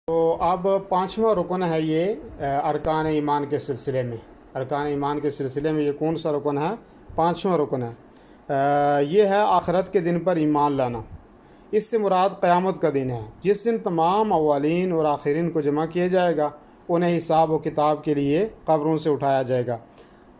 تو اب پانچواں رکن ہے یہ ارکان ایمان کے سلسلے میں۔ ارکان ایمان کے سلسلے میں یہ کون سا رکن ہے؟ پانچواں رکن ہے۔ یہ ہے آخرت کے دن پر ایمان لانا۔ اس سے مراد قیامت کا دن ہے، جس دن تمام اولین اور آخرین کو جمع کیا جائے گا، انہیں حساب و کتاب کے لیے قبروں سے اٹھایا جائے گا۔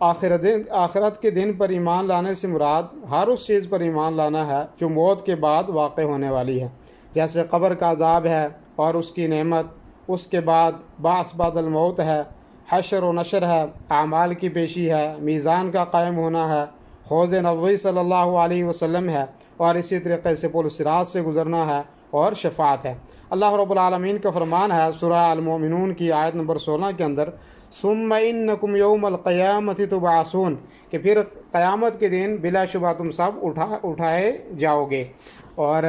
آخرت کے دن پر ایمان لانے سے مراد ہر اس چیز پر ایمان لانا ہے جو موت کے بعد واقع ہونے والی ہے، جیسے قبر کا عذاب ہے اور اس کی نعمت، اس کے بعد بعث بعد الموت ہے، حشر و نشر ہے، اعمال کی پیشی ہے، میزان کا قائم ہونا ہے، حوض نبوی صلی اللہ علیہ وسلم ہے، اور اسی طریقے سے پل صراط سے گزرنا ہے، اور شفاعت ہے۔ اللہ رب العالمین کا فرمان ہے سورہ المؤمنون کی آیت نمبر 16 کے اندر، ثم انکم یوم القیامۃ تبعثون، کہ پھر قیامت کے دن بلا شبہ تم سب اٹھائے جاؤ گے، اور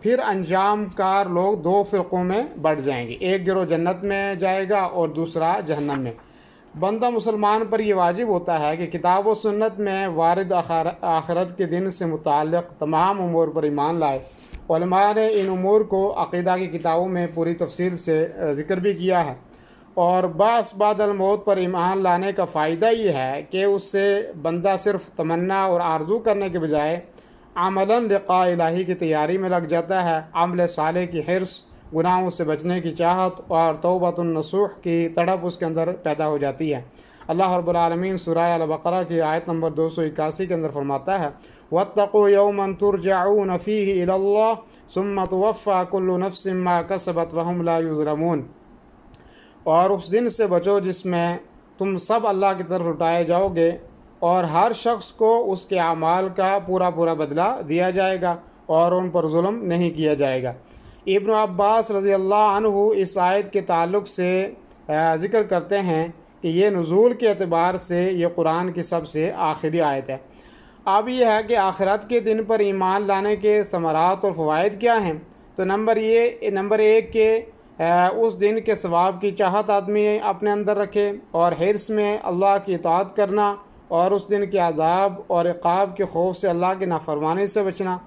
پھر انجام کار لوگ دو فرقوں میں بٹ جائیں گے، ایک گروہ جنت میں جائے گا اور دوسرا جہنم میں۔ بندہ مسلمان پر یہ واجب ہوتا ہے کہ کتاب و سنت میں وارد آخرت کے دن سے متعلق تمام امور پر ایمان لائے۔ علماء نے ان امور کو عقیدہ کی کتابوں میں پوری تفصیل سے ذکر بھی کیا ہے، اور بعث بعد الموت پر ایمان لانے کا فائدہ یہ ہے کہ اس سے بندہ صرف تمنا اور آرزو کرنے کے بجائے عملاً لقاء الہی کی تیاری میں لگ جاتا ہے۔ عمل صالح کی حرص، گناہوں سے بچنے کی چاہت اور توبۃ النصوح کی تڑپ اس کے اندر پیدا ہو جاتی ہے۔ اللہ رب العالمین سورہ البقرہ کی آیت نمبر 281 کے اندر فرماتا ہے، وَاتَّقُوا يَوْمًا تُرْجَعُونَ فِيهِ إِلَى اللَّهِ ثُمَّ تُوَفَّى كُلُّ نَفْسٍ مَا كَسَبَتْ وَهُمْ لَا يُظْلَمُونَ، اور اس دن سے بچو جس میں تم سب اللہ کی طرف لوٹائے جاؤ گے، اور ہر شخص کو اس کے اعمال کا پورا بدلہ دیا جائے گا، اور ان پر ظلم نہیں کیا جائے گا۔ ابن عباس رضی اللہ عنہ اس آیت کے تعلق سے ذکر کرتے ہیں کہ یہ نزول کے اعتبار سے یہ قرآن کی سب سے آخری آیت ہے۔ اب یہ ہے کہ آخرت کے دن پر ایمان لانے کے ثمرات اور فوائد کیا ہیں؟ تو نمبر ایک کہ اس دن کے ثواب کی چاہت آدمی اپنے اندر رکھے، اور حرص میں اللہ کی اطاعت کرنا، اور اس دن کے عذاب اور عقاب کے خوف سے اللہ کی نافرمانی سے بچنا۔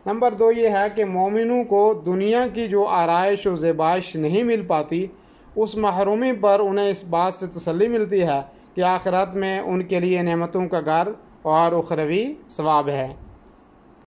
نمبر دو یہ ہے کہ مومنوں کو دنیا کی جو آرائش و زیبائش نہیں مل پاتی، اس محرومی پر انہیں اس بات سے تسلی ملتی ہے کہ آخرت میں ان کے لیے نعمتوں کا گھر اور اخروی ثواب ہے۔